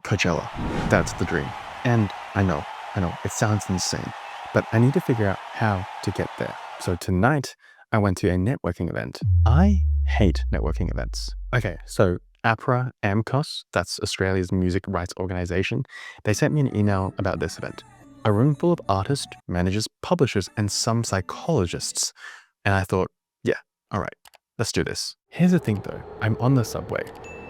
Coachella. That's the dream. And I know, it sounds insane, but I need to figure out how to get there. So tonight, I went to a networking event. I hate networking events. Okay, so APRA AMCOS, that's Australia's music rights organization, they sent me an email about this event. A room full of artists, managers, publishers, and some psychologists. And I thought, yeah, all right, let's do this. Here's the thing though, I'm on the subway.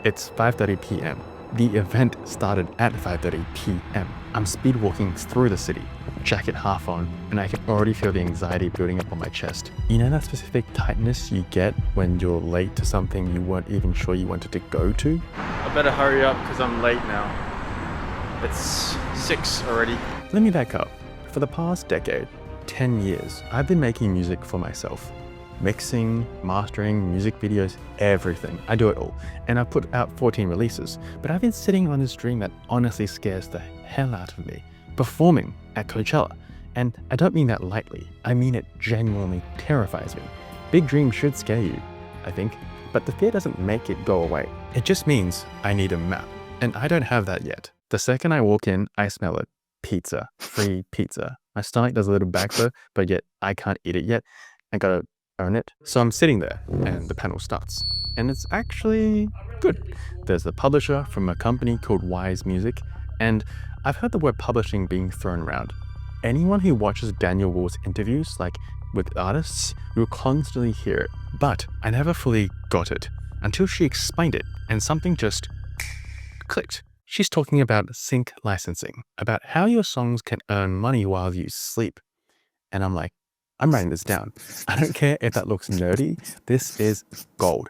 It's 5:30 p.m. The event started at 5:30 p.m. I'm speed walking through the city, jacket half on, and I can already feel the anxiety building up on my chest. You know that specific tightness you get when you're late to something you weren't even sure you wanted to go to? I better hurry up because I'm late now. It's 6 already. Let me back up. For the past decade, 10 years, I've been making music for myself. Mixing, mastering, music videos, everything. I do it all. And I've put out 14 releases. But I've been sitting on this dream that honestly scares the hell out of me. Performing at Coachella. And I don't mean that lightly. I mean it genuinely terrifies me. Big dreams should scare you, I think. But the fear doesn't make it go away. It just means I need a map. And I don't have that yet. The second I walk in, I smell it. Pizza. Free pizza. My stomach does a little backflow, but yet I can't eat it yet. I gotta earn it. So I'm sitting there and the panel starts. And it's actually good. There's the publisher from a company called Wise Music. And I've heard the word publishing being thrown around. Anyone who watches Daniel Wu's interviews, like with artists, will constantly hear it. But I never fully got it until she explained it and something just clicked. She's talking about sync licensing, about how your songs can earn money while you sleep. And I'm like, I'm writing this down. I don't care if that looks nerdy. This is gold.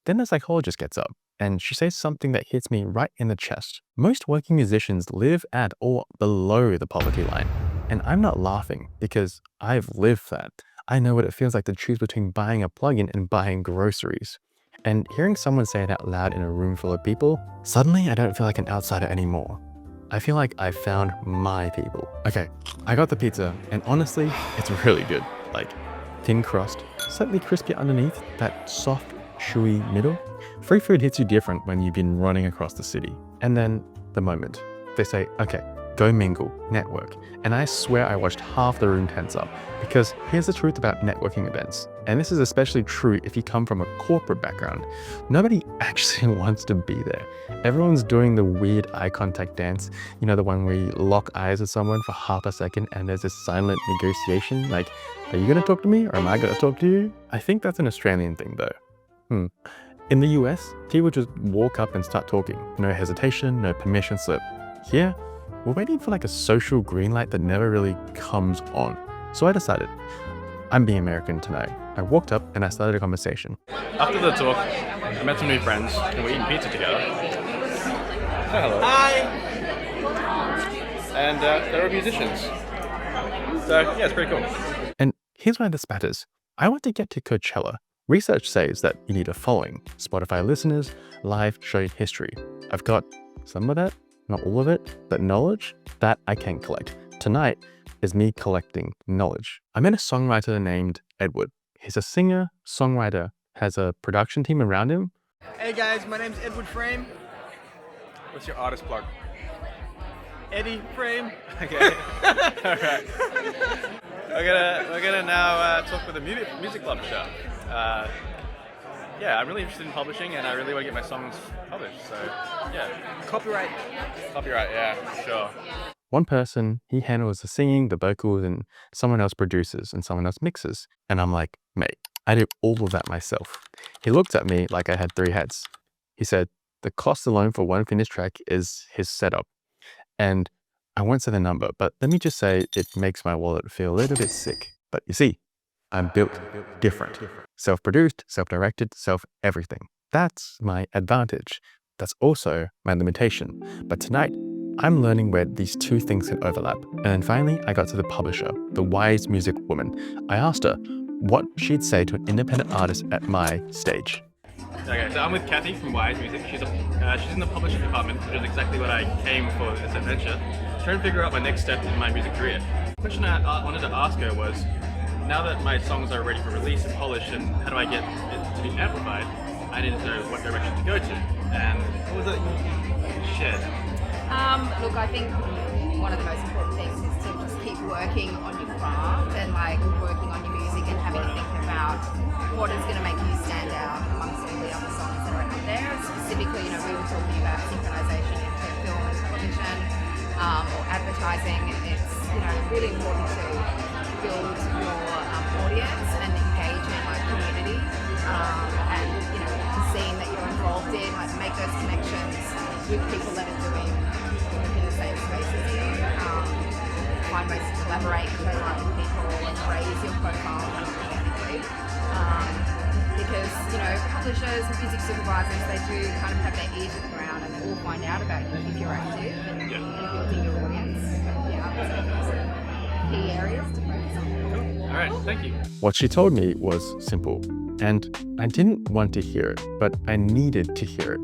Then the psychologist gets up and she says something that hits me right in the chest. Most working musicians live at or below the poverty line. And I'm not laughing because I've lived that. I know what it feels like to choose between buying a plugin and buying groceries. And hearing someone say it out loud in a room full of people, suddenly I don't feel like an outsider anymore. I feel like I found my people. Okay, I got the pizza, and honestly, it's really good. Like, thin crust, slightly crispy underneath, that soft, chewy middle. Free food hits you different when you've been running across the city. And then, the moment. They say, okay, go mingle, network. And I swear I watched half the room tense up. Because here's the truth about networking events. And this is especially true if you come from a corporate background. Nobody actually wants to be there. Everyone's doing the weird eye contact dance. You know, the one where you lock eyes with someone for half a second and there's this silent negotiation. Like, are you gonna talk to me or am I gonna talk to you? I think that's an Australian thing though. In the US, people just walk up and start talking. No hesitation, no permission slip. Here, we're waiting for like a social green light that never really comes on. So I decided, I'm being American tonight. I walked up and I started a conversation. After the talk, I met some new friends and we're eating pizza together. Say hello. Hi! And they're musicians. So yeah, it's pretty cool. And here's why this matters. I want to get to Coachella. Research says that you need a following, Spotify listeners, live show history. I've got some of that, not all of it, but knowledge that I can collect. Tonight is me collecting knowledge. I met a songwriter named Edward. He's a singer, songwriter, has a production team around him. Hey guys, my name's Edward Frame. What's your artist plug? Eddie Frame. Okay. Alright. We're gonna now talk with a music publisher. Yeah, I'm really interested in publishing and I really want to get my songs published, so yeah. Copyright. Copyright, yeah, for sure. One person, he handles the singing, the vocals, and someone else produces and someone else mixes. And I'm like, mate, I do all of that myself. He looked at me like I had 3 heads. He said, the cost alone for one finished track is his setup. And I won't say the number, but let me just say it makes my wallet feel a little bit sick. But you see, I'm built different. Self-produced, self-directed, self-everything. That's my advantage. That's also my limitation. But tonight, I'm learning where these two things can overlap. And then finally, I got to the publisher, the Wise Music woman. I asked her what she'd say to an independent artist at my stage. Okay, so I'm with Kathy from Wise Music. She's in the publishing department, which is exactly what I came for this adventure. Trying to figure out my next step in my music career. The question I wanted to ask her was, now that my songs are ready for release and polished, and how do I get it to be amplified, I needed to know what direction to go to. And what was it? Shed. Look, I think one of the most important things is to just keep working on your craft and like working on your music and having to think about what is going to make you stand out amongst all the other songs that are out there. Specifically, you know, we were talking about synchronization into film and television or advertising. It's, you know, really important to build your audience and engage in like community and, you know, the scene that you're involved in, like make those connections with people that are doing work in the same space as you. Find ways to collaborate, co-write with people and raise your profile kind of organically. Because, you know, publishers, music supervisors, they do kind of have their ear to the ground and they will find out about you if you're active and building your audience. Yeah, so key areas to focus on. All right, thank you. What she told me was simple, and I didn't want to hear it, but I needed to hear it.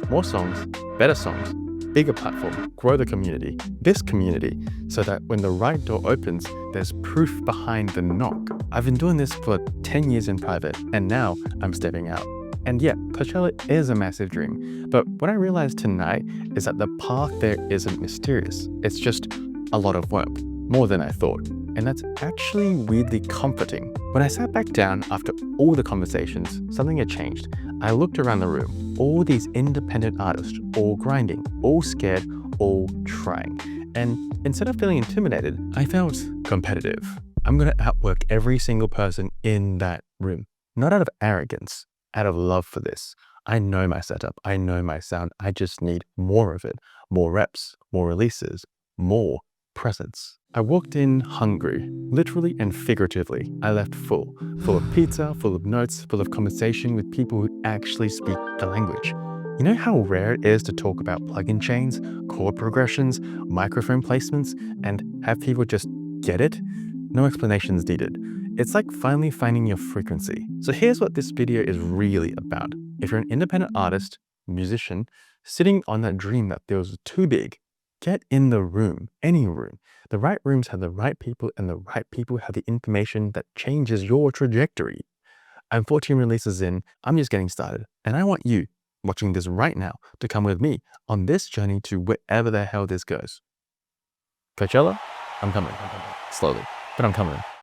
More songs, better songs, bigger platform, grow the community, this community, so that when the right door opens, there's proof behind the knock. I've been doing this for 10 years in private, and now I'm stepping out. And yeah, Coachella is a massive dream, but what I realized tonight is that the path there isn't mysterious. It's just a lot of work, more than I thought. And that's actually weirdly comforting. When I sat back down after all the conversations, something had changed. I looked around the room, all these independent artists, all grinding, all scared, all trying. And instead of feeling intimidated, I felt competitive. I'm gonna outwork every single person in that room. Not out of arrogance, out of love for this. I know my setup, I know my sound, I just need more of it. More reps, more releases, more presence. I walked in hungry, literally and figuratively. I left full of pizza, full of notes, full of conversation with people who actually speak the language. You know how rare it is to talk about plugin chains, chord progressions, microphone placements, and have people just get it? No explanations needed. It's like finally finding your frequency. So here's what this video is really about. If you're an independent artist, musician, sitting on that dream that feels too big, get in the room, any room. The right rooms have the right people, and the right people have the information that changes your trajectory. I'm 14 releases in, I'm just getting started, and I want you, watching this right now, to come with me on this journey to wherever the hell this goes. Coachella, I'm coming. Slowly, but I'm coming.